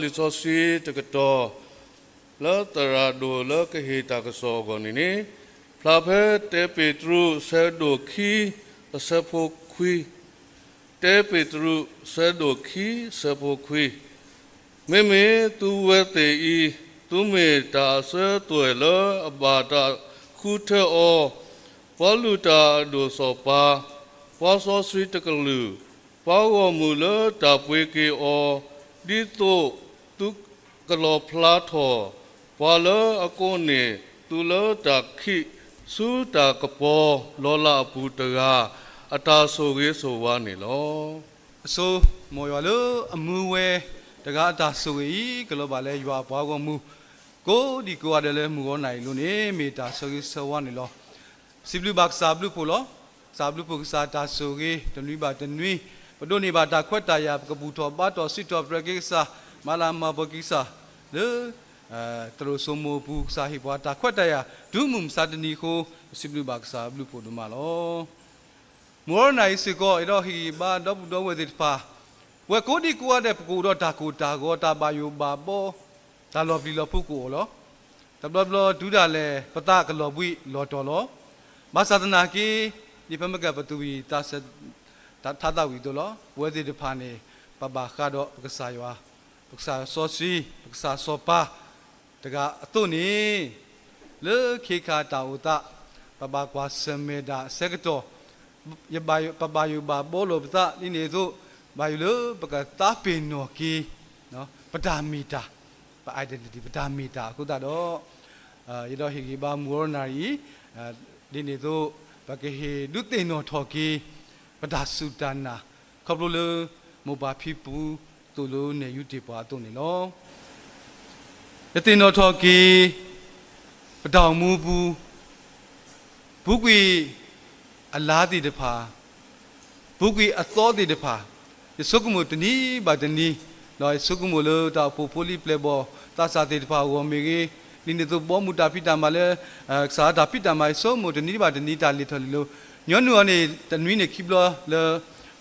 li so si te to la tara do la ke he ta ka so go ni ni pla phe te Petru se do khi se pho khui te Petru se do khi se pho khui me me tu we te I tu me ta se tu la ba ta khu the o pa lu ta do so pa pa so sui te ka lu pa wo mu la ta pwe ke o di to tu ka lo phla tho pa la a ko ne tu la ta khi su ta ka po lo la pu ta ga ata so ge so wa ni lo so mo yo lo amu we ta ga ata so yi ka lo ba le ywa bwa ko mu ko di ko ade le mu ko nai lo ni me ta so ge so wa ni lo siblu bak sa blu po lo sa blu po sa ta so ge tnui ba tnui pa do ni ba ta khwat ta ya ka bu tho ba to sit to pra ge sa ma la ma bo gi sa le tro so mo bu sa hi bwa ta khwat ta ya du mum sa tni ko siblu bak sa blu po do ma lo more nice go iro hi ba do bu do we dit pa we ko di ko ade ko do ta ko ta go ta ba yo ba bo ta lo bi lo pu ko lo ta lo du da le pata ka lo bui lo to lo ma sa tna ki di pa ma ka pa tu bi ta sa ta tha ta wi do lo we dit pa ne pa ba kha do ka sa yo pa sa so si pa sa so pa ta ga tu ni le khi kha ta u ta pa ba kwa se me da se ka to ya ba pa ba yu ba bo lo ta ni ne so ba yu lo pa ka ta pe no ki no pa da mi ta pa identity pa da mi ta ku ta do ye do hi gi ba mu ro na yi ni ne so pa ke he du te no tho ki pa da su ta na khop lo le mo ba phi pu tu lo ne yu ti pa tu ni lo ye te no tho ki pa da mu bu bu quiအလားတည်တဖာဘုကွေအသောတည်တဖာစုကမှုတနီးပါတနီးနော်စုကမှုလို့တာပိုပိုလီပလေဘောတာစာတည်တဖာဝမေကြီးနိနေသူဘောမူတာပိတာမလဲစာတာပိတာမဆိုမှုတနီးပါတနီးတာလီထော်လီလို့ညွန်းနူအနေတနွီးနေခိဘလလေ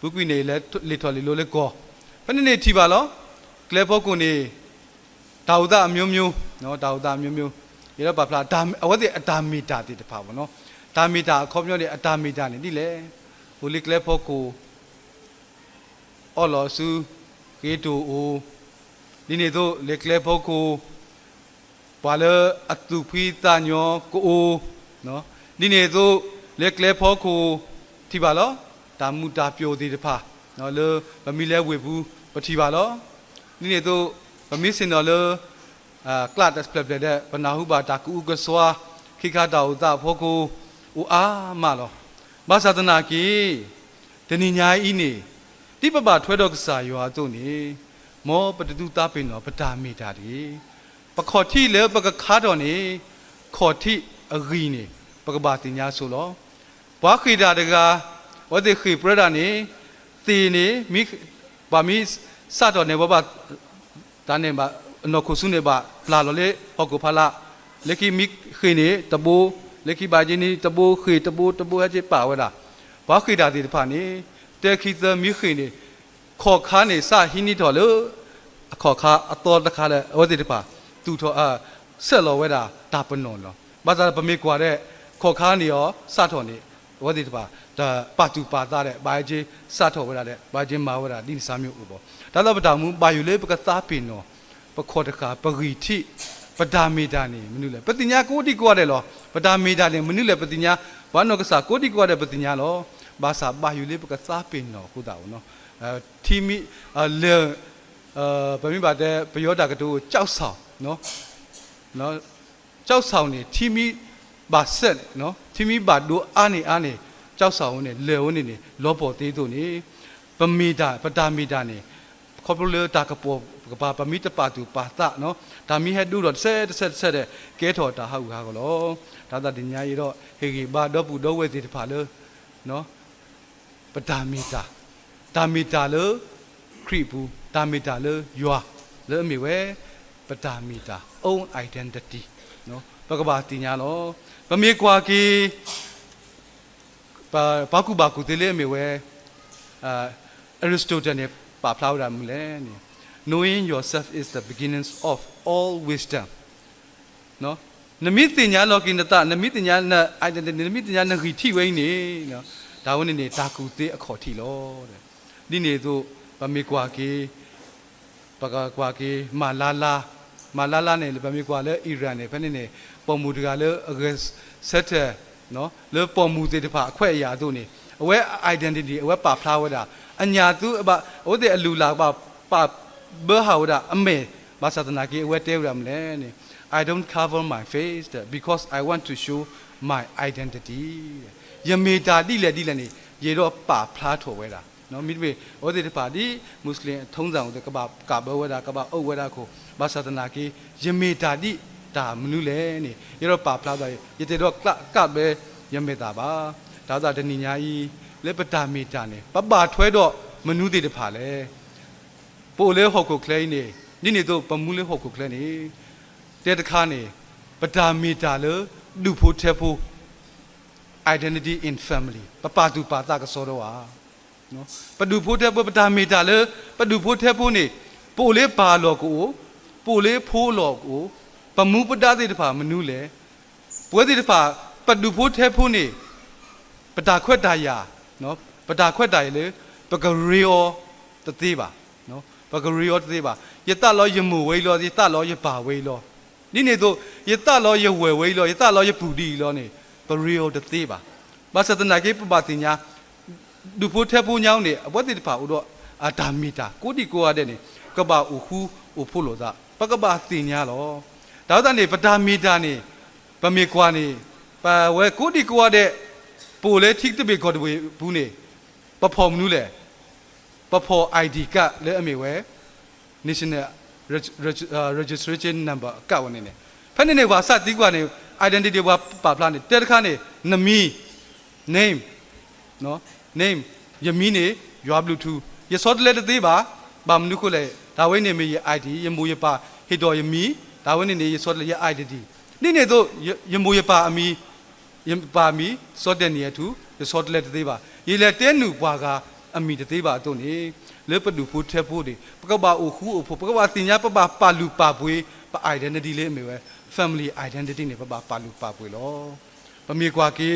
ဘုကွေနေလဲလီထော်လီလို့လေကောဘယ်နေထီပါလောကလေဘောကိုနေတာဝဒအမျိုးမျိုးနော်တာဝဒအမျိုးမျိုးရတော့ပါဖလားဒါအဝတ်အတာမီတာတည်တဖာပေါ့နော်တာမီတာခေါပြောတဲ့အတာမီတာနေဒီလေဟိုလီကလဖို့ကိုအော်လောစုကေတူအိုဒီနေတော့လေကလဖို့ကိုပါလအတူဖီတာညောကိုအိုနော်ဒီနေတော့လေကလဖို့ကိုထိပါလောတာမူတာပြိုသေးတဖာနော်လေဗမီလဲဝေဘူးပတိပါလောဒီနေတော့ဗမီစင်တော်လေကလတ်စပလက်တဲ့ဘနာဟုပါတာကူကစွာခိခတာဥတာဖို့ကိုma lo ba sa tana ki tani nya yi ni ti pa ba thwe do ka sa yo a tu ni mo pa tu ta pin no pa ta mi ta di pa kho thi le pa ka kha do ni kho thi a gi ni pa ka ba ti nya so lo ba khi da da ga wa de khi pra da ni ti ni mi ba mi sa do ne ba ta ne ba no khu su ne ba pla lo le ho ko pha la le ki mi khi ni ta boလေခိပါကြီးနီတဘိုးခေတဘိုးဟဲ့ချပါဝဲတာဘာခိတာဒီတဖာနေတဲခိသမီခိနေခေါ်ခါနေစဟိနီတော်လို့အခေါ်ခါအတော်တခါလဲဝဲဒီတဖာသူထောဆက်လော်ဝဲတာဒါပနွန်လောဘာသာပမေကွာတဲ့ခေါ်ခါနေရောစထော်နေဝဲဒီတဖာဒါပါတူပါသားတဲ့ဘာကြီးစထော်ဝဲတာတဲ့ဘာကြီးမာဝဲတာဒီစာမျိုးဥပေါ့ဒါတော့ပတောင်မူဘာယူလေးပကသားပင်နော်ပခေါ်တခါပဂီတိပဒါမီတာနေမနုလေပတိညာကိုတိကိုရတယ်လောပဒါမီတာနေမနုလေပတိညာဘာနောကစားကိုတိကိုရတဲ့ပတိညာလောဘာသာဘာယူလေးပကစားပင်နော်ခုတာနော်ထီမီလေဗမိပါတဲ့ဘယောတာကတူကြောက်ဆောင်နော်ကြောက်ဆောင်နေထီမီဘာဆက်နော်ထီမီဘာဒိုအာနေကြောက်ဆောင်နေလေဝနေလောပေါ်သေးတို့နေပမီတာပဒါမီတာနေခေါပလိုတာကပေါ်ကပါပမီတပါတူပါတာနော်ဒါမီဟက်ဒူတော့ဆက်တဲ့ကဲထော်တာဟောက်ကားကလောဒါတာဒီညာရီတော့ဟေဂီဘာတော့ပူတော့ဝဲစီတဖာလို့နော်ပဒါမီတာလို့ခရိဘူးဒါမီတာလို့ယွာလို့အမိဝဲပဒါမီတာ own identity နော်ပကဘာတင်ညာလောပမေကွာကီဘာကူတေးလေးအမိဝဲAristotle နဲ့ပါဖလောက်တာမလဲ knowing yourself is the beginnings of all wisdom เนาะနမိတင်ညာလောကိနတနမိတင်ညာန identity နမိတင်ညာနဂီထိဝိနေเนาะဒါဝနေနေတာကူသေးအခေါ်ထိလောတဲ့ဒီနေသို့ဗမေကွာကေပကကွာကေမာလာလာနဲ့ဗမေကွာလဲအီရန်နဲ့ဘယ်နဲ့ပေါ်မူတကလဲအဂက်ဆက်တဲ့เนาะလဲပေါ်မူသေးတဖာအခွဲ့အရာတို့နေအဝဲ identity အဝဲပါဖလားဝဒအညာသူအဘဟိုတဲ့အလူလာပါဘဟာဝဒအမေဘာသာတနာကေအဝဲတဲရမလဲနေI don't cover my face because I want to show my identity ယမေတာတိလေနေရေတော့ပါဖလားထော်ဝဲတာနော်မိမေဟောတဲ့ပါဒီမွတ်စလင်ထုံးစံတဲ့ကဘာကာဘဝဒကဘာအုတ်ဝဒကိုဘာသာတနာကေယမေတာတိဒါမနုလေနေရေတော့ပါဖလားသွားရေတဲ့တော့ကပဲယမေတာပါဒါသာတဏိညာကြီးလက်ပတာမေတာနေပထွဲတော့မနုတဲ့တဖာလေပိုလေဟောက်ကိုကလေးနေနေတော့ပမူလေဟောက်ကိုကလေးနေတဲ့တခါနေပတာမေတာလေလူဖို့ထဲဖို့ identity in family ပတူပါတာကစောတော့ဟာနော်ပတူဖို့ထဲဖို့ပတာမေတာလေပတူဖို့ထဲဖို့နေပိုလေပါလောကိုပိုလေဖိုးလောကိုပမူပတာတဲ့တဖာမနုလေပွဲတဲ့တဖာပတူဖို့ထဲဖို့နေပတာခွက်တာယာနော်ပတာခွက်တာလေပကရီယောတသေးပါနော်ပကရီယောတသေးပါယတလောယမူဝေလောယတလောယပါဝေလောဒီနေတော့ယတလောယဝေဝေလောယတလောယပူဒီလောနေပရီယောတသေးပါဘာသတနာကေပပတိညာဒုဖို့ထက်ဖို့ညောင်းနေအဘွတ်တိတဖာဥတော့အာတာမီတာကိုတီကိုရတဲ့နေကပဥခုဥဖို့လို့သာပကပတင်ညာလောဒါတော့နေပတာမီတာနေပမေကွာနေပဝဲကိုတီကိုရတဲ့ပိုလေထိကတဘေခေါ်တဲ့ဘူးနေပဖော်မနူးလေပဖော် ID ကလဲအမေဝဲ national registration number ကဝနေနေဖက်နေနေဘာစတိကွာနေ identity ဘာပါပလာနေတဲတခါနေနမီ name နော် name ယမီနေ your bluetooth ရစောတလက်သေးပါဘာမနုခုလေဒါဝိနေမေရ ID ယမူရပါဟီတော်ယမီဒါဝိနေနေရစောတလက်ရ identity နေနေတော့ယမူရပါအမီယမပါမီစောတဲ့နေရသူရစောတလက်သေးပါရေလက်တဲနူပွားကအမီတသေးပါတို့နေလေပဒူဖို့ထဲဖို့ဒီပကဘာအိုခုအိုဖို့ပကဘာတင်ညာပပပါလူပါပွေးပ identity လေးအမေပဲ family identity နေပပပါလူပါပွေးလောပမေကွာကေ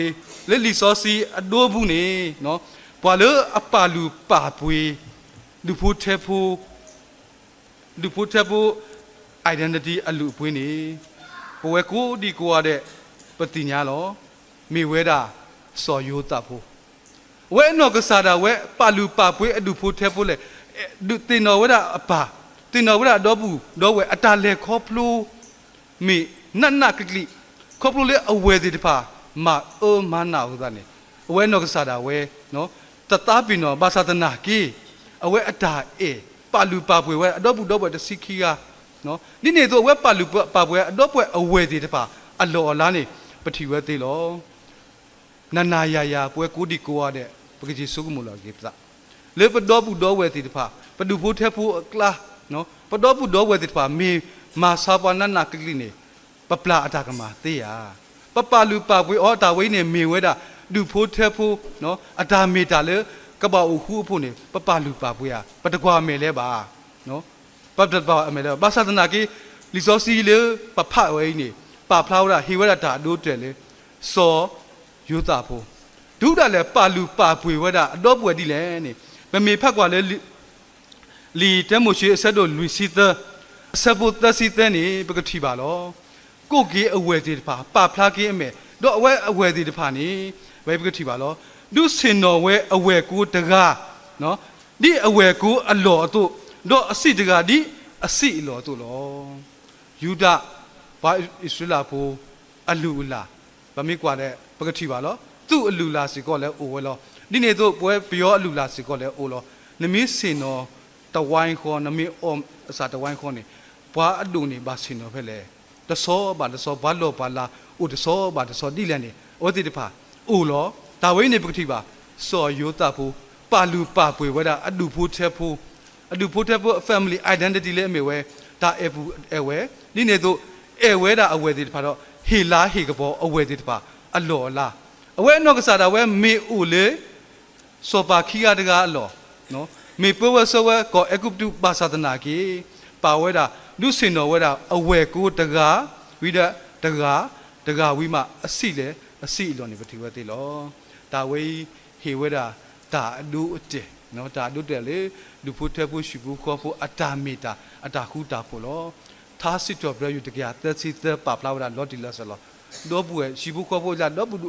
လေလီစောစီအဒိုးဘူးနေနော်ပွာလေအပါလူပါပွေးလူဖို့ထဲဖို့ identity အလူပွေးနေပဝဲကိုဒီကိုရတဲ့ပတိညာလောမေဝဲတာစော်ရိုးတပ်ဖို့ဝဲနော်ကစားတာဝဲပါလူပါပွေးအဒူဖို့ထဲဖို့လေဒုတင်တော်ဝဲတာအပါတင်တော်ဝဲတာတော့ဘူးတော့ဝဲအတာလေခေါပလိုမေနကကလီခေါပလိုလေအဝဲဒီတဖာမအိုမနာဟုသားနေအဝဲနော်ကစားတာဝဲနော်တသားပင်တော်ဘာသာတနာကီအဝဲအတာအေပါလူပါပွေးဝဲအတော့ဘူးတော့ဝဲတစီခီကနော်ဒီနေတော့ဝဲပါလူပါပွေးအတော့ပွဲအဝဲဒီတဖာအလော်လားနေပထီဝဲသေးလောနာယာပွဲကိုဒီကိုရတဲ့ပကကြီးစုကမလာကေပစာလေပတော့ဘူးတော့ဝဲတိတဖာပဒူဖို့ထဲဖို့ကလာနော်ပတော့ဘူးတော့ဝဲတိတဖာမေမာစာပနကကလိနေပပလာအတာကမာသေးရပပလူပပွေအော်တာဝိနေမေဝဲတာဒူဖို့ထဲဖို့နော်အတာမေတာလေကပအုခုဖို့နေပလူပပွေရပတကွာမေလဲပါနော်ပပတပါအမေလဲဘာသာတနာကေလီစောစီလေပဖဝဲနေပဖလာဝရဟေဝရတာဒိုးတယ်လေစောယူတာဖို့ဒုဒလည်းပါလူပါပွေဝဒအတော့ပွေဒီလဲနေမမေဖက်ကွာလဲလီတမိုရှိအဆက်တို့လူစီသဆပ်ဖို့သစီသနေပကတိပါလောကိုကေအဝဲသေးတဖာပါဖလားကေအမေတော့အဝဲသေးတဖာနေဝဲပကတိပါလောဒုစင်တော်ဝဲအဝဲကိုတကားနော်ဒီအဝဲကိုအလော်တို့တော့အစီတကားဒီအစီအလော်တို့လောယူဒဘာဣသရေလဖို့အလူလာဗမေကွာတဲ့ပကတိပါလောသူ့အလူလာစီကောလဲအိုဝဲလောဒီနေတော့ပွဲပြောအလူလာစီကောလဲအိုလောနမင်းစင်တော်တဝိုင်းခေါ်နမင်းအော်အစာတဝိုင်းခေါ်နေဘွာအလူနေပါစင်တော်ဖက်လေတဆောဘာလောပါလာအိုတဆောဘာတဆောဒီလဲနေဩတိတဖာအိုလောဒါဝိနေပကတိပါစော်ယောတာဖို့ပါလူပါပွေဝဲတာအလူဖို့ထဲဖို့ family identity လဲအမေဝဲဒါအဝဲဒီနေတော့အဝဲတာအဝဲတိတဖာတော့ဟေလာဟေကဘောအဝဲတိတဖာအလော်လားအဝဲနော်ကစားတာဝဲမေဦးလေစောပါခီရတကားအလော်နော် မေပဝဆဝကောအကုပတုပါသနာကေပါဝဲတာလူစင်တော်ဝဲတာအဝဲကိုတကားဝိဒတကားဝိမအစီလေအစီလောနေပတိဝဲတိလောဒါဝေဟေဝဲတာဒါအလူအတဲနော်ဒါအလူတဲလေလူဖို့ထဲဖို့ရှိဖို့ခေါ်ဖို့အတာမေတာအတာခုတာဖို့လောသားစစ်တော်ပြယူတကယ်သက်စီသက်ပပလာဝတာလော်တီလာဆလောတော့ဘူးရှိဖို့ခေါ်ဖို့လာတော့ဘူး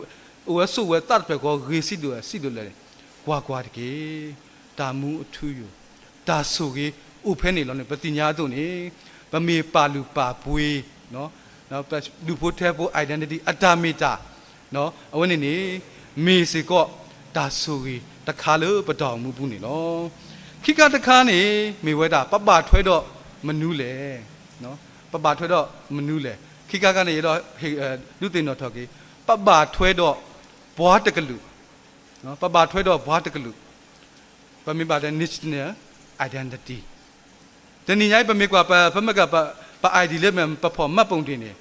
ဝဲဆုဝဲတတ်ပဲခေါ်ရေစီတို့စီတို့လေကွာတကယ်တာမှုအထူးယူဒါဆိုကေဥဖဲနေလောနေပတိညာတို့နေဗမေပါလူပါပွေးနော်နောက်လူဖို့ထဲဖို့ identity အတာမေတာနော်အဝနေနေမေစီကောဒါဆိုကေတခါလို့ပတော်မှုဘူးနေလောခိကတခါနေမေဝဲတာပပထွဲတော့မနူးလေနော်ပပထွဲတော့မနူးလေခိကကနေရတော့လူတင်တော်ထော်ကေပပထွဲတော့ဘွားတကလူနော်ပပထွဲတော့ဘွားတကလူပမေပါတဲ့ national identity တနည်းရိုက်ပမေကွာပမကပ ID လေးမှပဖော်မတ်ပုံတင်နေ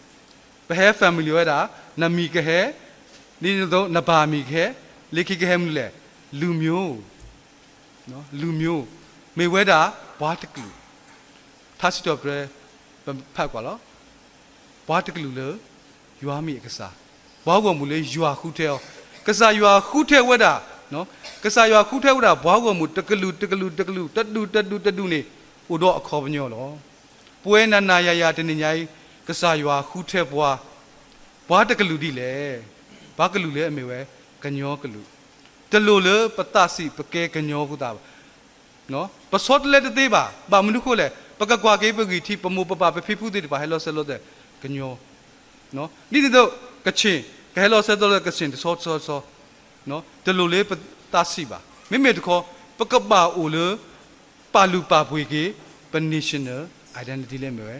ဘဟဲ family ဝဲတာနမီကဟဲဒီတော့နဘာမီခဲလေခိကဟဲမလဲလူမျိုးနော်လူမျိုးမေဝဲတာဘွားတကလူထားစီတော့ပြဖတ်ကွာလောဘွားတကလူလေယွာမီကစားဘွားကောင်မူလေယွာခုထဲကစားယွာခုထဲဝဲတာနော်ကစားယွာခုထဲဝဲတာဘွားကောင်မူတကလူတတူနေဥတော့အခေါ်ပညောလောပွဲနာရတနေညာကစားယွာခုထဲဘွားတကလူဒီလေဘာကလူလေအမေဝဲကညောကလူတလူလေပတစီပကဲကညောခုတာနော်ပစောတလက်တေးပါဘာမနုခိုလေပကကွာကေပဂီတီပမူပပပဖိဖူတေပါဟဲလောဆဲလို့တဲ့ကညောနော်ဒီတော့ကချင်းကဟဲလောဆဲတော့ကချင်းစောနော်တလူလေပတစီပါမိမေတခေါ်ပကပါအိုလေပါလူပါပွေကေပ national identity လဲမြေ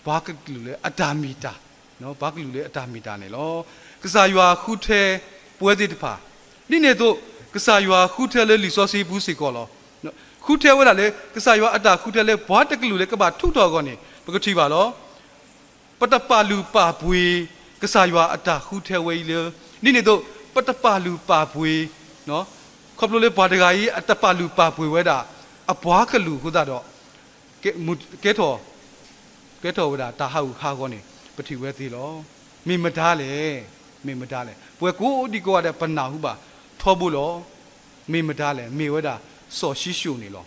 ဘာကလူလေအတာမီတာနော်ဘာကလူလေအတာမီတာနေလောကစားရွာခုထဲပွဲသေးတဖာဒီနေတော့ကစားရွာခုထဲလေလီစောစီဘူးစီကောလောနော်ခုထဲဝဲတာလေကစားရွာအတာခုထဲလေဘာတကလူလေကပါထုတော်ကောနေပကတိပါလောပတပါလူပါပွေကစားရွာအတာခုထဲဝဲလေဒီနေတော့ပတပါလူပါပွေနော်ခေါပလိုလေဘာတကာကြီးအတပါလူပါပွေဝဲတာအဘွားကလူခုတာတော့ကဲတော်ဝဲတာတာဟာကောနေပတိဝဲသေးလောမိမသားလေပွဲကိုဒီကောတဲ့ပနာဟုပါထောဘူးလောမိမသားလေမိဝဲတာစော်ရှိရှုနေလော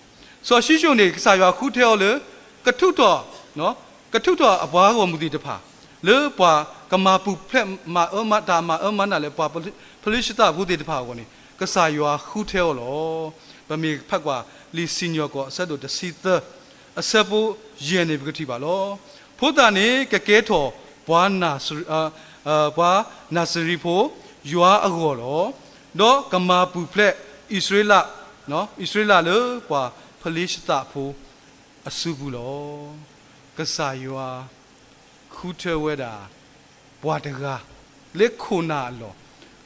စော်ရှိရှုနေစာရွာခုထဲော်လေကထုတော်နော်ကထုတော်အဘွားကိုမူတည်တဖာလေပွာကမာပူဖလက်မာမတာမာမနာလေပွာပလိရှိတာဘူးတည်တဖာကောနေကစာရွာခုထဲော်လောဗမေဖက်ကွာလီစင်ယောကောအဆက်တို့တစီသအဆက်ဖို့ယေနေပကတိပါလောဖို့တာနေကကဲထော်ဘွာနာဘွာနာစရီဖို့ယွာအကောလောတော့ကမာပူဖလက်ဣသရေလနော်ဣသရေလလေဘွာဖလိရှိတာဖို့အစုဘူးလောကစားယွာခုထဲဝဲတာဘွာတကားလက်ခုနာလော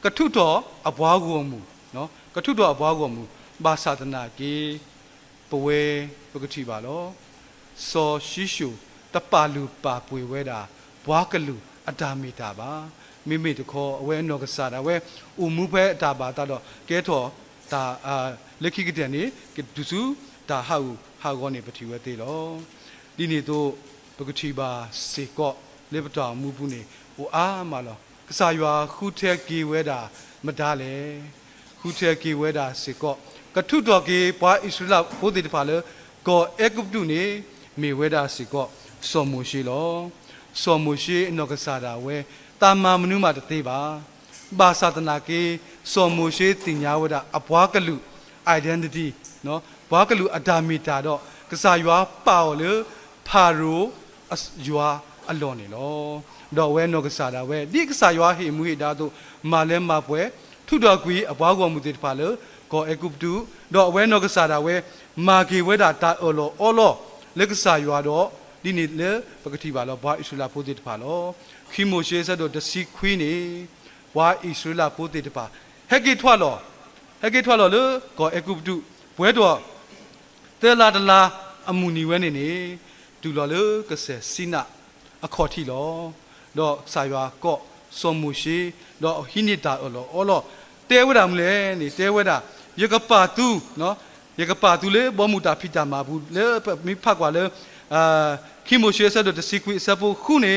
ကထုတော်အဘွားကိုမူနော်ကထုတော်အဘွားကိုမူဘာသာတနာကေပဝဲပကတိပါလောစောရှိရှုတပါလူပါပွေဝဲတာဘွားကလူအတာမီတာပါမိမိတခေါ်အဝဲနောကစားတာဝဲဥမှုဖဲအတာပါတော့ကဲထော်ဒါလက်ခိကတဲ့နေဒုစုဒါဟာကောနေပတိဝဲသေးလောဒီနေတော့ပကတိပါစေကောလေပတော်မူဘူးနေဟိုအားမလောကစားရွာခုထဲကေဝဲတာမတားလေခုထဲကေဝဲတာစေကောကထုတော်ကေဘွားဣသရေလဘုဒ္ဓတဖာလေကောအေဂုပတုနေမေဝဲတာစေကောစောမှုရှိလောစောမှုရှိနောကစားတာဝဲတာမမနုမတသေးပါဘာသာတနာကေစောမှုရှိတင်ညာဝဲတာအဘွားကလူ identity နော်ဘွားကလူအတာမီတာတော့ကစားရွာပါလေဖာရိုရွာအလွန်နေလောတော့ဝဲနောကစားတာဝဲဒီကစားရွာဟိမူဟိတာတို့မာလဲမပွဲထုတော်ကွေအဘွားကောမူတေတဖာလေကောအေဂုပတုတော့ဝဲနောကစားတာဝဲမာဂေဝဲတာတာအော်လောလက်ကစားရွာတော့ဒီနေ့လေပကတိပါလောဘာဣသရေလဖို့တေတဖာလောခိမိုရှေဆက်တော့တစီခွီးနေဝါဣသရေလဖို့တေတဖာဟက်ကေထွာလောလေကောအေဂုပတုဘွဲတော့တဲလာတလာအမူနီဝဲနေဒူလောလေကဆယ်စိနာအခေါ်ထီလောတော့စာရွာကော့စောမှုရှိတော့ဟိနိတာအော်လောတဲဝဲတာမလဲနေတဲဝဲတာယကပါတူနော်ယ ยกป่าตุเลบ่มุตาพิจามาบุเลมีพักว่าเลคิโมเชสดตะซิกุซะปุခုနေ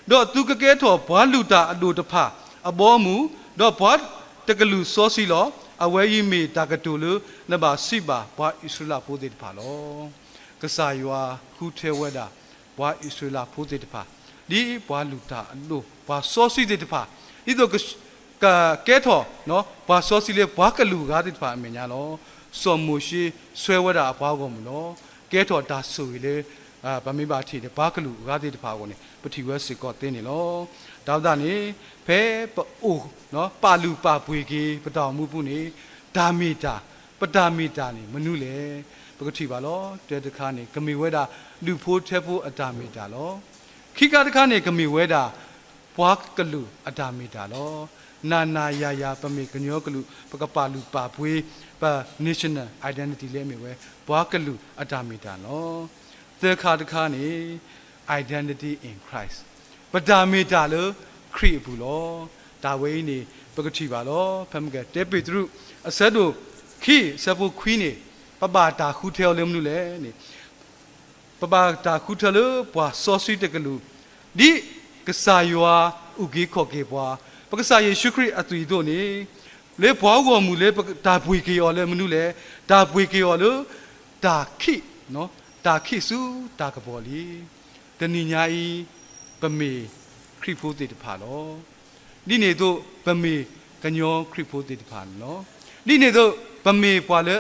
ดอตุกะเกถอบွာလူတာအတူတဖအဘောမူดอဘွာတကလူစောစီလောအဝဲယီမီတာကတူလူနဘာစိဘာဘွာဣစရာဖိုဒေတဖာလောကဆာယွာခုထဲဝဲတာဘွာဣစရာဖိုဒေတဖာဒီဘွာလူတာအလို့ဘွာစောစီဒေတဖာဒီတော့ကဲထောနော်ဘွာစောစီလေဘွာကလူကားဒေတဖာအမြင်ညာလောစောမိုရှိဆွဲဝဲတာဘွာကောမလောကဲထောဒါဆူလေဗမေဘာတီဘာကလူကားဒေတဖာကိုနေပတိဝဲစစ်ကောတင်းနေလောဒေါက်တာနေဖဲအိုနော်ပါလူပါပွေကြီးပတောင်မှုပုနေဒါမီတာပတာမီတာနေမနုလေပကတိပါလောတဲတခါနေကမီဝဲတာလူဖိုးထဲဖို့အတာမီတာလောခိကတခါနေကမီဝဲတာဘွားကလူအတာမီတာလောနာနာယာယာပမေကညောကလူပကပါလူပါပွေပါ national identity လဲမြေဝဲဘွားကလူအတာမီတာလောသေခါတခါနေ identity in Christ ပတာမီတာလောခရစ်ဘူးလောဒါဝိနေပကတိပါလောဖမ်ကတေပေတရုအဆက်တို့ခိစပုခွီးနေပပတာခုထဲလေမလို့လေနေပပတာခုထဲလပွာစောစီတကလူဒီကဆာယွာဥဂေခောကေပွာပကဆာယေရှုခရစ်အသွီတို့နေလေဘွားကောမူလေဒါပွေကေရောလေမနုလေဒါပွေကေရောလို့ဒါခိနော်ဒါခိစုဒါကပေါ်လီတဏိညာဤပမေခရစ်ဖို့တေတဖာလောဒီနေတို့ပမေကညောခရစ်ဖို့တေတဖာနော်ဒီနေတို့ပမေပွာလေ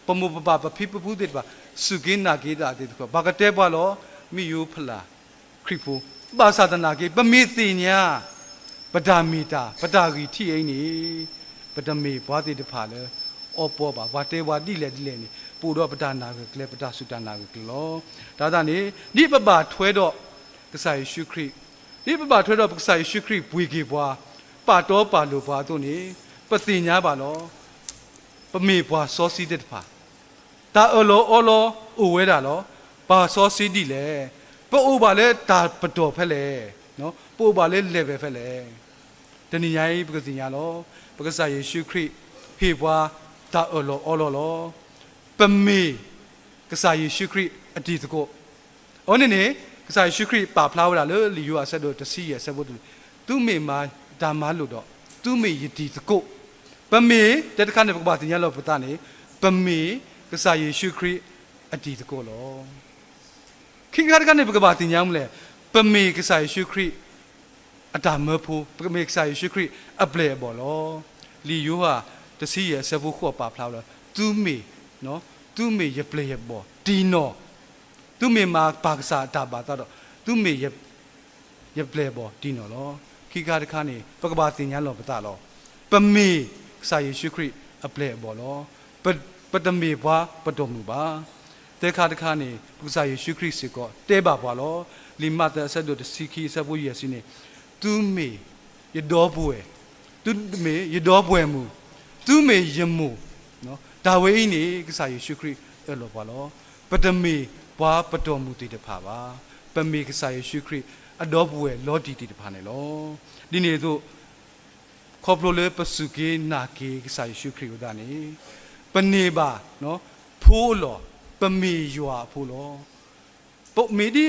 ပမုပပပဖိပဖုတေတဖာစုကိနာကေတာတေတဖာဘာကတဲပွာလောမိယိုဖလာခရစ်ဖို့ဘာသာတနာကေပမေတိညာပဒမီတာပဒဂီထိအိနေပဒမေဘွာတေတဖာလေအောပေါ်ပါဘာတဲဘွာတိလေတိလေနေပူတော့ပဒနာကလေပဒစုတနာကလောဒါသာနေဒီပပထွဲတော့ကဆာယေရှုခရစ်ဒီပပထွဲတော့ကဆာယေရှုခရစ်ဘွေကေဘွာပါတော့ပါလို့ဘွာတို့နေပတိညာပါလောပမေဘွာစောစီတဲ့တဖာဒါအလောအိုဝဲတာလောပါစောစီဒီလေပို့ပါလေဒါပတော်ဖက်လေနော်ပို့ပါလေလေပဲဖက်လေတဏိညာဤပကတိညာလောပကဆာယေရှုခရစ်ဖေဘွာဒါအလောပမေကဆာယေရှုခရစ်အတီတကောအော်နေကဆာယေရှုခရစ်ပါဖလာဝတာလေလီယိုအဆက်တို့တစီရဆက်ဖို့သူမေမာဒါမလို့တော့သူမေယတီတကောပမေတခါနေပကပါတင်ရလောပတာနေပမေကဆာယေရှုခရစ်အတီတကောလောခိခါတကနေပကပါတင်ရမလဲပမေကဆာယေရှုခရစ်အတာမဖို့ပမေကဆာယေရှုခရစ်အပလေဘောလောလီယိုဟာတစီရဆက်ဖို့ခေါ်ပါဖလာလို့သူမေနော်သူမေရပလေရဘောဒီနော်သူမေမာပါကစားတာပါတော့သူမေရပလေဘောဒီနော်လောခိကာတခါနေပကပါတင်ညာလောပတာလောပမေစာယေရှုခရစ်အပလေဘောလောပတမေဘွာပတော်မူပါတေခါတခါနေပုစာယေရှုခရစ်စေကောတဲပါဘွာလောလီမတ်အဆက်တို့စီခီဆက်ဖို့ရစီနေသူမေရတော်ဘွယ်သူမေရတော်ဘွယ်မူသူမေယမူနော်ဒါဝိနေကဆာယေရှုခရစ်အဲ့လိုပါလောပတမေဘွာပတော်မူတည်တဖာပါပမေကဆာယေရှုခရစ်အတော်ဘွယ်လောတီတည်တဖာနေလောဒီနေတို့ခေါပလိုလေပစုကေနာကေကဆာယေရှုခရစ်ကိုဒါနေပနေပါနော်ဖိုးလောပမေယွာဖိုးလောပုတ်မီဒီ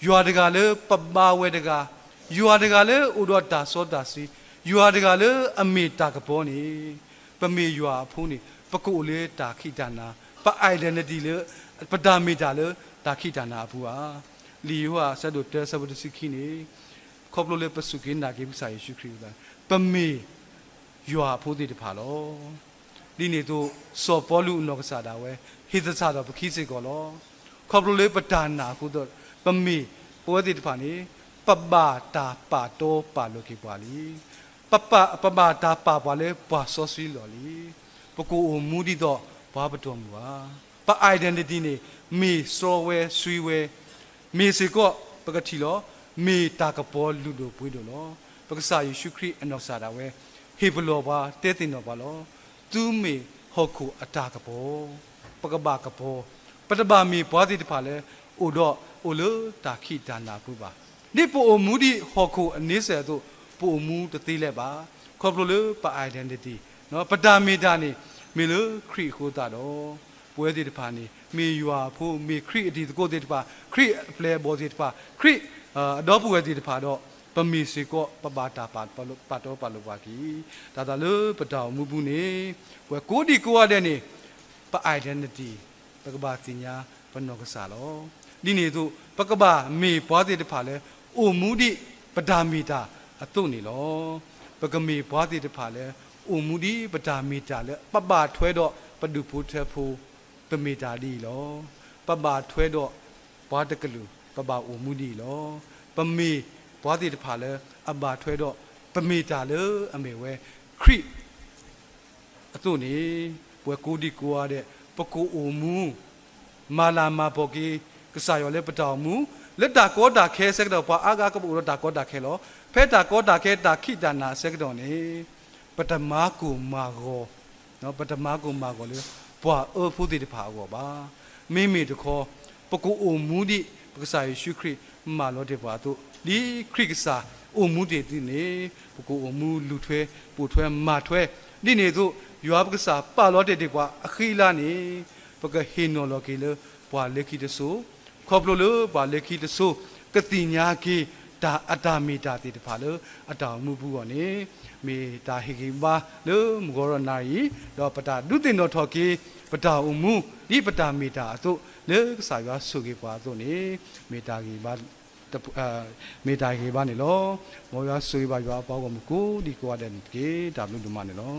ယွာတကလေပပဝဲတကယွာတကလေဥဒတာစောတာစီယွာတကလေအမေတာကပေါ်နေပမေယွာဖိုးနေပကုလေတာခိတနာပ identity လေပဒါမီတာလေတာခိတနာဘူးဟာလီယိုဟာဆက်တို့တဲဆဘဒစီခိနေခေါပလိုလေပစုကိနာကေပစာယေရှုခရစ်လာပမေယွာဖိုးတိတဖာလောဒီနေတို့စောပေါ်လူနောကစားတာဝဲဟိသစားတော့ပခိစိကောလောခေါပလိုလေပဒါနာခုတော့ပမေပိုးတိတဖာနေပပတာပါတောပါလောကေပွာလီပပတာပါပွာလေပွာစောစီလောလီပကိုမူဒီတော့ဘာပတော်မူပါပ identity နေမေစောဝဲဆွေဝဲမေစေကောပကတိလောမေတာကပေါ်လူတို့ပွေးတို့လောပကဆာယေရှုခရစ်အနောစာတာဝဲဟေဘလောပါတဲတင်တော့ပါလောသူမေဟောခုအတာကပေါ်ပကဘာကပေါ်ပတဘာမေဘွားတိတဖာလဲအိုတော့အိုလတာခိဒါနာပုပါဒီပိုမူဒီဟောခုအနေဆယ်တို့ပိုမူတသေးလဲပါခေါပလိုလေပ identity နော်ပတာမေတာနေမေလခရစ်ခိုးတာတော့ပ ပွဲဒီတပါနေမေရွာဖို့မေခရစ်အဒီကိုဒီတပါခရစ်ပလေဘောဒီတပါခရစ်အတော့ပွဲဒီတပါတော့ပမီစီကောပဘာတာပါပတ်တော့ပါလို့ပါကြီးဒါသာလို့ပတောင်မှုဘူးနေပွဲကိုဒီကိုရတဲ့နေပ identity ပကဘာစညာပနောကစားလောဒီနေသူပကဘာမေဘွားတဲ့တဖာလဲအိုမူဒီပဒါမီတာအတုနေလောပကမေဘွားတဲ့တဖာလဲအိုမူဒီပဒါမီတာလဲပပထွဲတော့ပဒုဖို့ထဖို့ပမေတာဒီလောပပထွဲတော့ဘွားတကလူပပအိုမူဒီလောပမေဘွားတဲ့တဖာလဲအဘထွဲတော့ပမေတာလဲအမေဝဲခရစ်အတုနေပွဲကိုဒီကိုရတဲ့ပကိုအိုမူမာလာမာဘော်ကီကစားရောလေပတောင်မူလက်တာကောတာခဲစက်တော့ပွားအာဂါကပူတော့တာကောတာခဲလောဖဲတာကောတာခဲတာခိတနာစက်တော့နေပတမကူမာကိုနော်ပတမကူမာကိုလေပွားအဖို့တိတဖာကောပါမိမိတခေါ်ပကူအိုမူဒီပကစားယေရှုခရစ်မာလောတဲ့ပွားတို့ဒီခရစ်ကစားအိုမူတဲ့ဒီနေပကူအိုမူလူထွဲပူထွဲမာထွဲဒီနေတို့ယောပကစားပါလောတဲ့ပွားအခီလာနေပကဟီနိုလောကီလေပွားလက်ခိတဆူခေါပလိုလေပွားလက်ခိတဆူကတိညာကီတာအတာမီတာတိတဖာလေအတောင်မှုဘူးကောနေမေတာဟီကီဘာလေမဂောရနာယီတော့ပတာဒုတင်တော်ထော်ကီပတာအမှုဒီပတာမီတာသို့လေစာရွာဆုကေပွားသို့နေမေတာကီဘာမေတာကီဘာနေလောမောရွာဆွေးပါရွာပေါကောမကူဒီကွာတဲ့ကေဒါဘလူဒမနေလော